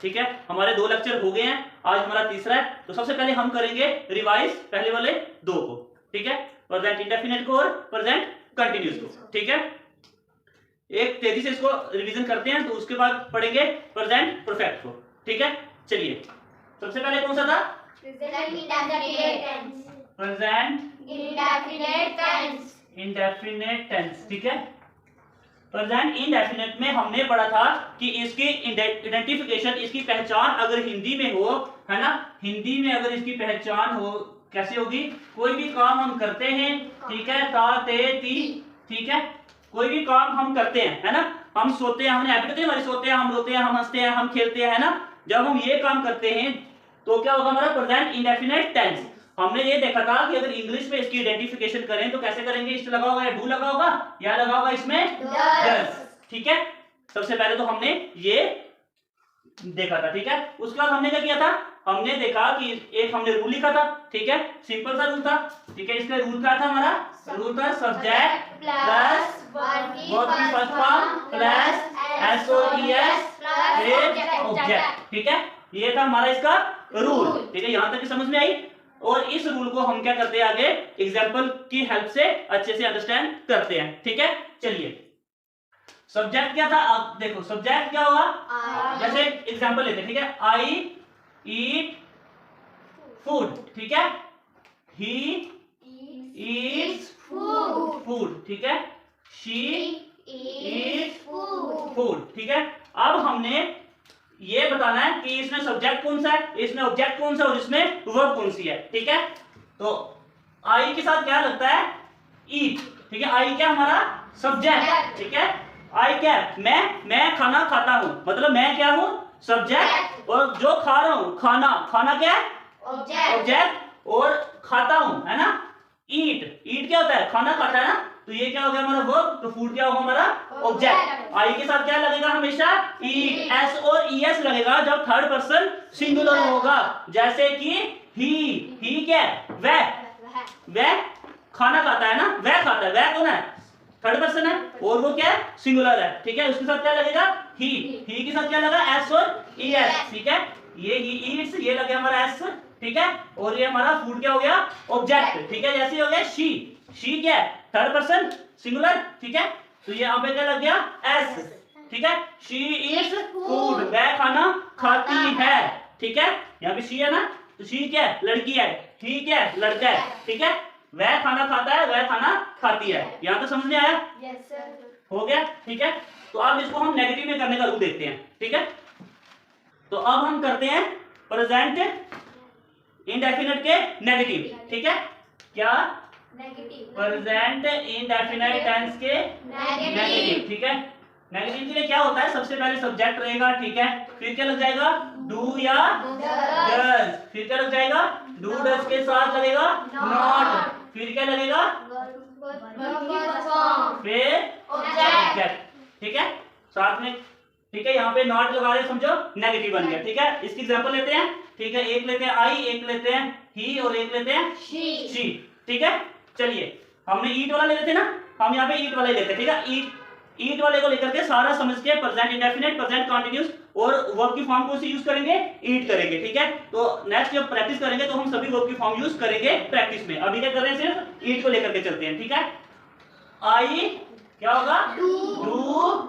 ठीक है, हमारे 2 लेक्चर हो गए हैं, आज हमारा तीसरा है। तो सबसे पहले हम करेंगे रिवाइज पहले वाले 2 को, ठीक है, प्रेजेंट इंडेफिनिट को और प्रेजेंट कंटिन्यूस को। ठीक है, एक तेजी से इसको रिवीजन करते हैं, तो उसके बाद पढ़ेंगे प्रेजेंट परफेक्ट को। ठीक है, चलिए सबसे पहले कौन सा था? Present indefinite tense. ठीक है, प्रेजेंट इंडेफिनिट में हमने पढ़ा था कि इसकी आइडेंटिफिकेशन, इसकी पहचान अगर हिंदी में हो, है ना, हिंदी में अगर इसकी पहचान हो, कैसे होगी? कोई भी काम हम करते हैं, ठीक है, ता ते ती, ठीक है, कोई भी काम हम करते हैं, है ना, हम सोते हैं, हमने हैबिट होती है हमारी, सोते हैं, हम रोते हैं, हम हंसते हैं, हम खेलते हैं, है ना, जब हम ये काम करते हैं तो क्या होगा हमारा प्रेजेंट इंडेफिनिट टेंस। हमने ये देखा था कि अगर इंग्लिश में इसकी आइडेंटिफिकेशन करें तो कैसे करेंगे? इस लगा होगा या डू लगा होगा या लगा होगा इसमें डज। ठीक है, सबसे पहले तो हमने ये देखा था। ठीक है, उसके बाद हमने क्या किया था? हमने देखा कि एक हमने रूल लिखा था, ठीक है, सिंपल सा रूल था। ठीक है, इसका रूल क्या था? हमारा रूल था सब्जेक्ट प्लस वर्ब की फर्स्ट फॉर्म प्लस एसओईएस फिर ऑब्जेक्ट। ठीक है, ये था हमारा इसका रूल। ठीक है, यहां तक की समझ में आई? और इस रूल को हम क्या करते हैं आगे एग्जाम्पल की हेल्प से अच्छे से अंडरस्टैंड करते हैं। ठीक है, चलिए सब्जेक्ट क्या था? अब देखो सब्जेक्ट क्या होगा, जैसे एग्जाम्पल लेते हैं। ठीक है, आई ईट फूड, ठीक है, ही ईट्स फूड, ठीक है, शी ईट्स फूड। ठीक है, अब हमने ये बताना है कि इसमें सब्जेक्ट कौन सा है, इसमें ऑब्जेक्ट कौन सा है और इसमें वर्ब कौन सी है। ठीक है, तो आई के साथ क्या लगता है? ईट। ठीक है, आई क्या हमारा सब्जेक्ट। ठीक है, आई क्या है? मैं खाना खाता हूं, मतलब मैं क्या हूं? सब्जेक्ट, और जो खा रहा हूं खाना, खाना क्या है? ऑब्जेक्ट, और खाता हूं, है ना, ईट क्या होता है? खाना खाता है ना, तो ये क्या हो गया हमारा वर्ब, तो फूड क्या होगा हमारा? ऑब्जेक्ट। आई के साथ क्या लगेगा हमेशा? ईट, एस और ईएस लगेगा जब थर्ड पर्सन सिंगुलर होगा, जैसे कि ही क्या है? वह खाना खाता है ना, वह खाता है, वह कौन है? थर्ड पर्सन है, और वो क्या है? सिंगुलर है। ठीक है, उसके साथ क्या लगेगा? ही के साथ क्या लगा? एस और ईएस। ठीक है, ये ही ईट्स, ये लगे हमारा एस, ठीक है, और ये हमारा फूड क्या हो गया? ऑब्जेक्ट। ठीक है, जैसे हो गया शी क्या है? Third person singular. ठीक है, तो ये यहाँ पे क्या लग गया? एस। ठीक है, शी ईट्स फूड, वह खाना खाती है। ठीक है, यहाँ पे शी है ना, तो शी क्या है? लड़की है, ही क्या है? लड़का है। ठीक है, वह खाना खाता है, वह खाना खाती है। यहाँ तो समझ में आया? यस सर, हो गया। ठीक है, तो अब इसको हम नेगेटिव में करने का रूल देखते हैं। ठीक है, तो अब हम करते हैं प्रेजेंट इंडेफिनिट के नेगेटिव। ठीक है, क्या? प्रेजेंट इंडेफिनिट टेंस के नेगेटिव। ठीक है, नेगेटिव के लिए क्या होता है? सबसे पहले सब्जेक्ट रहेगा, ठीक है, फिर क्या लग जाएगा? डू या डज, फिर क्या लग जाएगा? डू डज के साथ लगेगा नॉट, फिर क्या लगेगा? फिर ऑब्जेक्ट। ठीक है, साथ में, ठीक है, यहाँ पे नॉट लगा रहे, समझो नेगेटिव बन गया। ठीक है, इसकी एग्जांपल लेते हैं। ठीक है, एक लेते हैं आई, एक लेते हैं ही, और एक लेते हैं शी। ठीक है, चलिए हमने ईट वाला ले लेते ना, हम यहाँ पे ईट वाला लेते हैं। ठीक है, ईट वाले को लेकर के सारा समझ के प्रेजेंट इंडेफिनिट, प्रेजेंट कंटीन्यूअस और वर्ब की फॉर्म कौन सी यूज करेंगे? ईट करेंगे। ठीक है, तो नेक्स्ट जब प्रैक्टिस करेंगे तो हम सभी वर्ब की फॉर्म यूज करेंगे प्रैक्टिस में। अभी क्या कर रहे हैं? सिर्फ ईट को लेकर के चलते हैं। ठीक है, आई क्या होगा? डू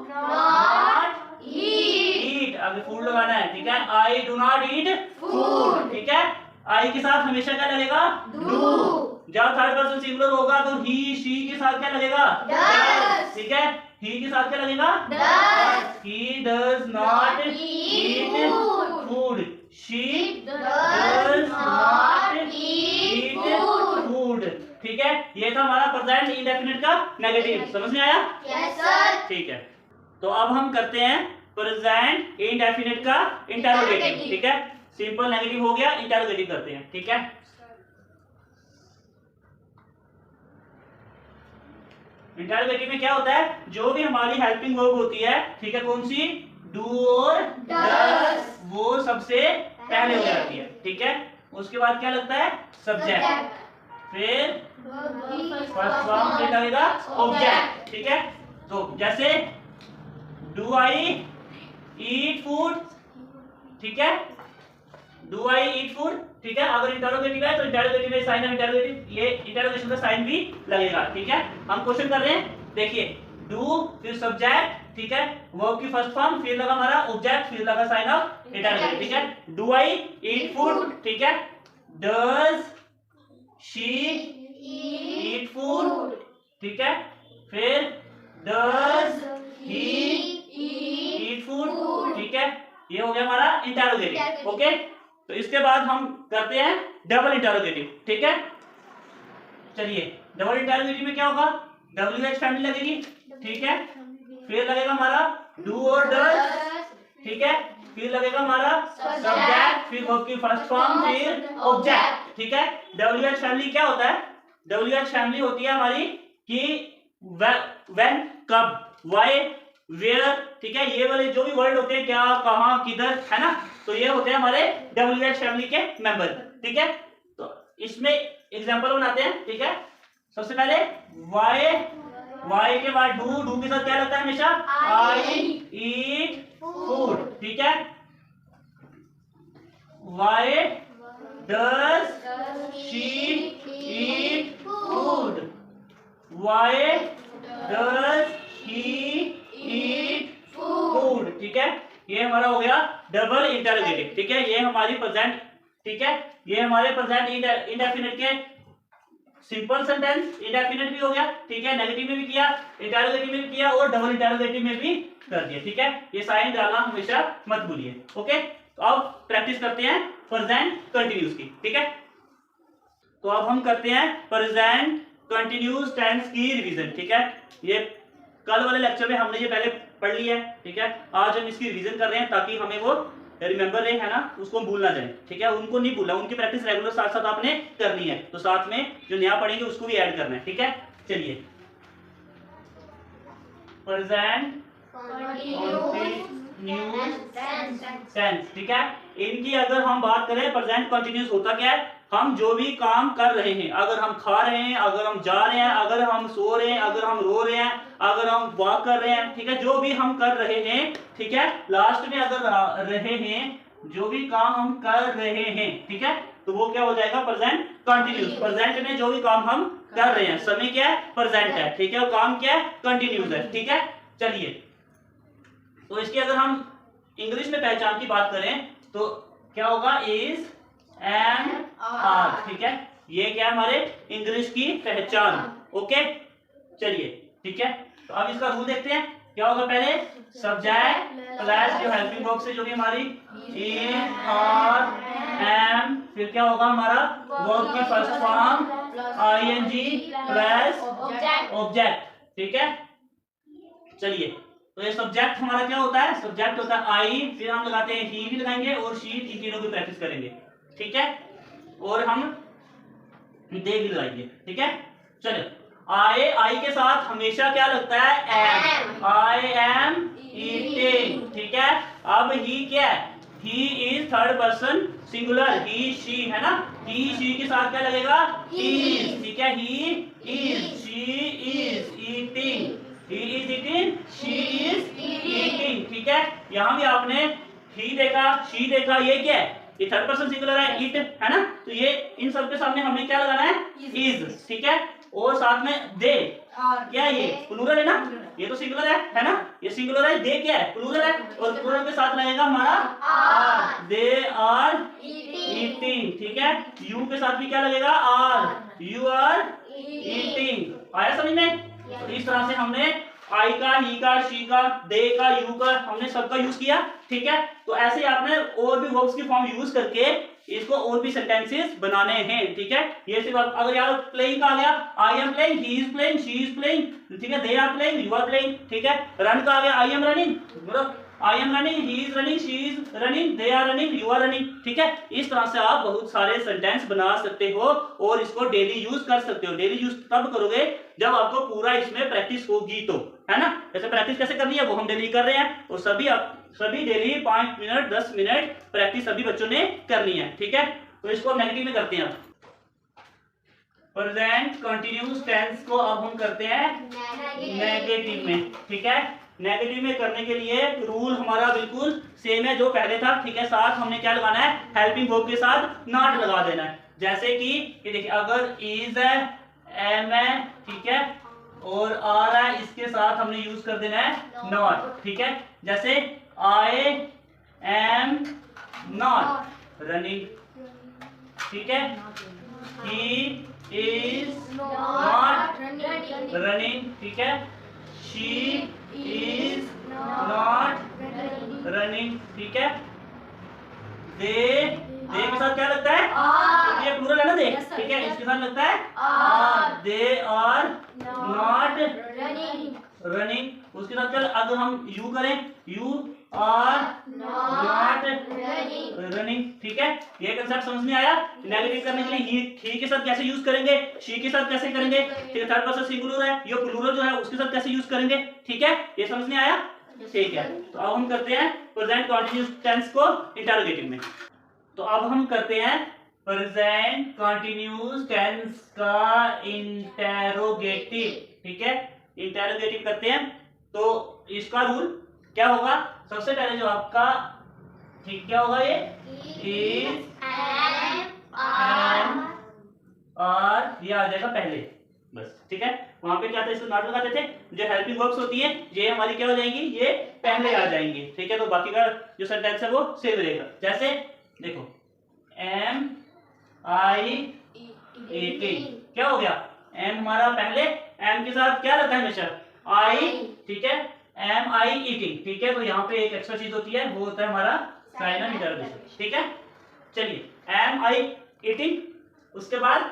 नॉट ईट, अभी फूड लगाना है। ठीक है, I do not eat food. ठीक है, आई के साथ हमेशा क्या लगेगा? डू। जब थर्ड पर्सन सिंगुलर होगा तो ही शी के साथ क्या लगेगा? डज। ठीक है, ही के साथ क्या लगेगा? Does. He does not eat food, she does not eat food. ठीक है, ये था हमारा प्रेजेंट इंडेफिनिट का नेगेटिव। समझ में आया? Yes sir. ठीक है, तो अब हम करते हैं प्रेजेंट इंडेफिनिट का इंटरोगेटिव। ठीक है, सिंपल नेगेटिव हो गया, इंटरोगेटिव करते हैं। ठीक है, इंटरोगेटिव में क्या होता है? जो भी हमारी हेल्पिंग वर्ब होती है, ठीक है, कौन सी? डू और डज, वो सबसे पहले हो जाती है। ठीक है, उसके बाद क्या लगता है? सब्जेक्ट, फिर फर्स्ट फॉर्म से लगेगा ऑब्जेक्ट। ठीक है, तो जैसे डू आई ईट फूड, ठीक है, डू आई ईट फूड, ठीक है। अगर इंटरोगेटिव है तो इंटरोगेटिव में साइन ऑफ इंटरोगेटिव, ये इंटरोगेशन का साइन भी लगेगा, ठीक है। हम क्वेश्चन कर रहे हैं, देखिए डू फिर सब्जेक्ट, ठीक है, वर्ब की फर्स्ट फॉर्म, फिर लगा हमारा ऑब्जेक्ट, फिर लगा साइन ऑफ इंटरोगेटिव, ठीक है। डू आई ईट फूड, ठीक है, डज शी ईट फूड, ठीक है, फिर डज ही ईट फूड, ठीक है। ये हो गया हमारा इंटरोगेटिव, ओके। तो इसके बाद हम करते हैं डबल इंटरोगेटिव, ठीक है। चलिए डबल इंटरोगेटिव में क्या होगा, WH फैमिली लगेगी, ठीक है, फिर लगेगा हमारा डू और डज, ठीक है, फिर लगेगा हमारा सब्जेक्ट, फिर वर्ब की फर्स्ट फॉर्म, फिर ऑब्जेक्ट, ठीक है। WH फैमिली क्या होता है, WH फैमिली होती है हमारी कि व्हेन, कब, व्हाई, वेयर, ठीक है, ये वाले जो भी वर्ड होते हैं, क्या, कहां, किधर, है ना, तो ये होते हैं हमारे WH फैमिली के मेंबर, ठीक है। तो इसमें एग्जांपल बनाते हैं, ठीक है। सबसे पहले वाई के बाद डू के साथ क्या लगता है हमेशा, आई ईट फूड, ठीक है। Why does she eat food, why does he eat food, ठीक है। ये हमारा हो गया डबल इंटरोगेटिव, ठीक है। ये हमारी प्रेजेंट, ठीक है, ये हमारे प्रेजेंट इंडेफिनिट के सिंपल सेंटेंस, इंडेफिनिट भी हो गया, ठीक है, नेगेटिव में भी किया, इंटरोगेटिव में भी किया और डबल इंटरोगेटिव में भी कर दिया, ठीक है। ये साइन डालना हमेशा मत भूलिए, ओके। तो अब प्रैक्टिस करते हैं प्रेजेंट कंटिन्यूअस की, ठीक है। तो अब हम करते हैं प्रेजेंट कंटिन्यूअस टेंस की रिवीजन, ठीक है। ये कल वाले लेक्चर में हमने ये पहले पढ़ लिया है, ठीक है। आज हम इसकी रिवीजन कर रहे हैं ताकि हमें वो रिमेंबर रहे, है ना, उसको भूल ना जाए, ठीक है। उनको नहीं भूलना, उनकी प्रैक्टिस रेगुलर साथ साथ आपने करनी है, तो साथ में जो नया पढ़ेंगे उसको भी ऐड करना है, ठीक है। चलिए प्रेजेंट कंटिन्यूअस टेंस, ठीक है। इनकी अगर हम बात करें, प्रेजेंट कंटिन्यूअस होता क्या है, हम जो भी काम कर रहे हैं, अगर हम खा रहे हैं, अगर हम जा रहे हैं, अगर हम सो रहे हैं, अगर हम रो रहे हैं, अगर हम वॉक कर रहे हैं, ठीक है, जो भी हम कर रहे हैं, ठीक है, लास्ट में अगर रहे हैं, जो भी काम हम कर रहे हैं, ठीक है, तो वो क्या हो जाएगा, प्रेजेंट कंटिन्यूअस। प्रेजेंट में जो भी काम हम कर रहे हैं, समय क्या है, प्रेजेंट है, ठीक है, और काम क्या है, कंटिन्यूअस है, ठीक है। चलिए तो इसकी अगर हम इंग्लिश में पहचान की बात करें तो क्या होगा, इज, एम, आर, ठीक है। ये क्या है हमारे इंग्लिश की पहचान, ओके। चलिए ठीक है, तो अब इसका रूल देखते हैं, क्या होगा, पहले सब्जेक्ट प्लस जो हेल्पिंग वर्ब से जो भी हमारी इन, आर, एम, फिर क्या होगा हमारा वर्ब की first form ING plus object, ठीक है। चलिए तो ये सब्जेक्ट हमारा क्या होता है, सब्जेक्ट होता है आई, फिर हम लगाते हैं ही भी लगाएंगे और शी, इन तीनों की प्रैक्टिस करेंगे, ठीक है, और हम दे भी लगाएंगे, ठीक है। चलो आई के साथ हमेशा क्या लगता है, एम, आई एम ईटिंग, ठीक है। अब ही क्या है, he is third person singular, he she, है ना, ही शी के साथ क्या लगेगा, इज, ठीक है, he is, she is eating, he is eating, she is eating, ठीक है। यहाँ भी आपने he देखा, she देखा, ये क्या है, ये थर्ड पर्सन सिंगुलर है, eat, है ना, तो ये इन सब के सामने हमें क्या लगाना है, is, ठीक है, और साथ में they, क्या है ये प्लूरल है ना, ये तो सिंगुलर है ना, ये सिंगुलर है, they क्या है, प्लूरल है, और प्लूरल के साथ लगेगा हमारा are, they are eating, ठीक है। you के साथ भी क्या लगेगा, are, you are eating, आया समझ में। तो इस तरह से हमने आई का, ही का, शी का, दे का, यू का, हमने सबका यूज किया, ठीक है। तो ऐसे आपने और भी वर्ब्स की फॉर्म यूज करके इसको और भी सेंटेंसेस बनाने हैं, ठीक है। ये सिर्फ अगर यार प्लेइंग का आ गया, I am playing, he is playing, she is playing, ठीक है, they are playing, you are playing, ठीक है। रन का आ गया, I am running, I am running, he is running, she is running, they are running, you are running, ठीक है। इस तरह से आप बहुत सारे सेंटेंस बना सकते हो और इसको डेली यूज कर सकते हो। डेली यूज तब करोगे जब आपको पूरा इसमें प्रैक्टिस होगी, तो है ना। जैसे प्रैक्टिस कैसे करनी है वो हम डेली कर रहे हैं, और सभी डेली 5 मिनट 10 मिनट प्रैक्टिस सभी बच्चों ने करनी है, ठीक है। तो इसको नेगेटिव में करते हैं, प्रेजेंट कंटिन्यूअस टेंस को अब हम करते हैं नेगेटिव में, ठीक है। नेगेटिव में करने के लिए रूल हमारा बिल्कुल सेम है जो पहले था, ठीक है। साथ हमने क्या लगाना है, हेल्पिंग वर्ब के साथ नॉट लगा देना है। जैसे कि ये देखिए, अगर इज है, एम है, ठीक है, और आर है, इसके साथ हमने यूज कर देना है नॉट, ठीक है। जैसे आई एम नॉट रनिंग, ठीक है, ही इज नॉट रनिंग, ठीक है, शी इज नॉट रनिंग, ठीक है। दे के साथ क्या लगता है, ये प्लूरल है ना, दे, ठीक है, इसके साथ लगता है are, they are not running. उसके साथ क्या, अगर हम यू करें, यू आर नॉट रनिंग, ठीक है। ये कंसेप्ट समझ में आया। नेगेटिव करने के लिए ही के साथ कैसे यूज करेंगे, शी के साथ कैसे करेंगे, ठीक है, थर्ड पर्सन सिंगुलर है, ये प्लूरल जो है उसके साथ कैसे यूज करेंगे, ठीक है, ये समझ में आया, ठीक है। तो अब हम करते हैं प्रेजेंट कंटीन्यूअस टेंस को इंटरोगेटिव में। तो अब हम करते हैं प्रेजेंट कंटीन्यूअस टेंस का इंटरोगेटिव, ठीक है, इंटरोगेटिव करते हैं। तो इसका रूल क्या होगा, सबसे पहले जो आपका, ठीक, क्या होगा, ये इज एम और ये आ जाएगा पहले, बस, ठीक है। वहां पे क्या था, इसको नॉट लगाते थे, जो हेल्पिंग वर्ब्स होती हैं ये हमारी क्या हो जाएंगी, ये पहले आ जाएंगी, ठीक है। तो बाकी का जो सेंटेंस है वो सेम रहेगा। जैसे देखो, एम आई ईटिंग, क्या हो गया, एम हमारा पहले, एम के साथ क्या रहता है हमेशा, आई, ठीक है, एम आई ईटिंग, ठीक है। तो यहाँ पे एक एक्स्ट्रा चीज होती है, वो होता है हमारा साइन ऑफ इंटरोगेशन, ठीक है। चलिए, एम आई ईटिंग, उसके बाद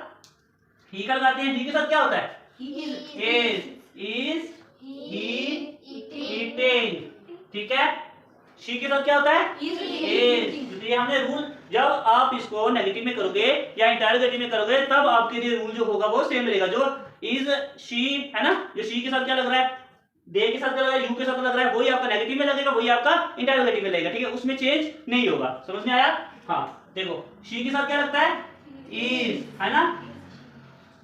ही का लगाते हैं, ही के साथ क्या होता है, इज ही ईटिंग, ठीक है। शी के साथ क्या होता है, इज। ये हमने रूल, जब आप इसको नेगेटिव में करोगे या इंटरोगेटिव में करोगे तब आपके लिए रूल जो होगा वो सेम रहेगा। जो इज शी है ना, जो शी के साथ क्या लग रहा है, दे के साथ क्या लग रहा है, यू के साथ लग रहा है, वही आपका नेगेटिव में लगेगा, वही आपका इंटरोगेटिव में लगेगा, ठीक है, उसमें चेंज नहीं होगा। समझ में आया। हाँ देखो, शी के साथ क्या लगता है, इज, है ना,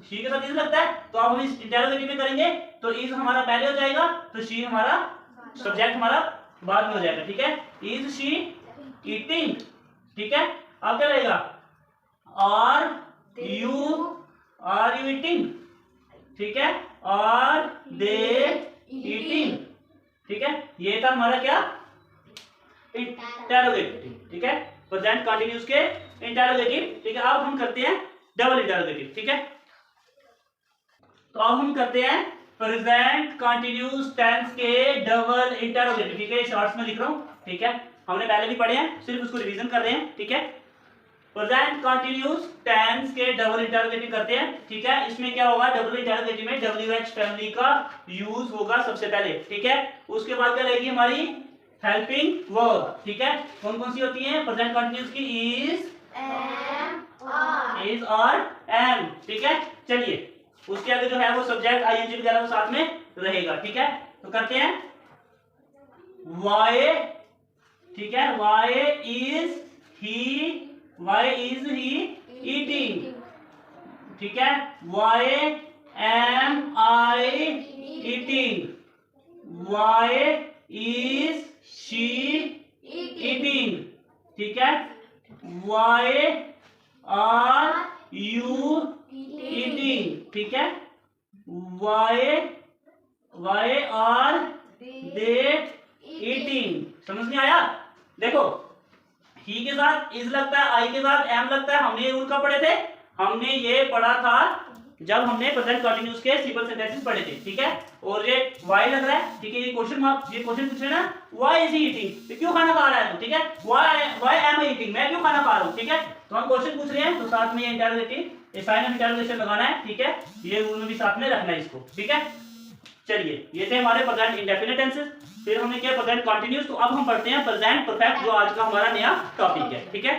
शी के साथ इज लगता है। तो अब हम इस इंटरोगेटिव में करेंगे तो इज हमारा पहले हो जाएगा, तो शी हमारा सब्जेक्ट हमारा बाद में हो जाएगा, ठीक है। इज शी ईटिंग, ठीक है। अब क्या रहेगा, आर यू ईटिंग, ठीक है, आर दे ईटिंग, ठीक है। ये था हमारा क्या, इंटरोगेटिव, ठीक है, प्रेजेंट कंटीन्यूअस के इंटरोगेटिव, ठीक है। अब हम करते हैं डबल इंटरोगेटिव, ठीक है। तो अब हम करते हैं प्रेजेंट कंटीन्यूअस टेंस के डबल इंटरोगेटिव, ठीक है। शॉर्ट्स में लिख रहा हूं, ठीक है, हमने पहले भी पढ़े हैं, सिर्फ उसको रिवीजन कर रहे हैं, ठीक है। प्रेजेंट कंटीन्यूअस टेंस के डबल इंटरोगेटिव करते हैं, ठीक है। इसमें क्या होगा, डबल इंटरोगेटिव में WH फैमिली का यूज होगा सबसे पहले, ठीक है। उसके बाद क्या रहेगी हमारी हेल्पिंग वर्ब, ठीक है। कौन कौन सी होती है प्रेजेंट कंटीन्यूअस की, इज और एम, ठीक है। चलिए, उसके आगे जो है वो सब्जेक्ट ING वगैरह वो साथ में रहेगा, ठीक है। तो करते हैं वाई, ठीक है, वाई इज ही ईटिंग, ठीक है। Why am I eating, why is she eating, ठीक है। वाई आर यू ईटिंग, ठीक है। Why are they eating. समझ में आया। देखो, ही के साथ इज लगता है, आई के साथ एम लगता है, हमने ये रूल कब पढ़े थे, हमने ये पढ़ा था जब हमने प्रेजेंट कंटीन्यूअस के सिंपल सेंटेंसेस पढ़े थे, ठीक है। और ये वाई लग रहा है, ठीक है, ये क्वेश्चन मार्क, ये क्वेश्चन पूछ रहे हैं ना, व्हाई इज ही ईटिंग, तो क्यों खाना खा रहा है, तो ठीक है, व्हाई एम आई ईटिंग, मैं क्यों खाना खा रहा हूं, ठीक है। तो हम क्वेश्चन पूछ रहे हैं, तो साथ में ये इंटरोगेटिव, ये साइन ऑफ इंटरोगेशन लगाना है, ठीक है, ये रूल में भी साथ में रखना है इसको, ठीक है। चलिए, ये थे हमारे प्रेजेंट इंडेफिनिट टेंसेस, फिर हमने किया प्रेजेंट कंटीन्यूअस। तो अब हम पढ़ते हैं प्रेजेंट परफेक्ट, जो आज का हमारा नया टॉपिक है, ठीक है।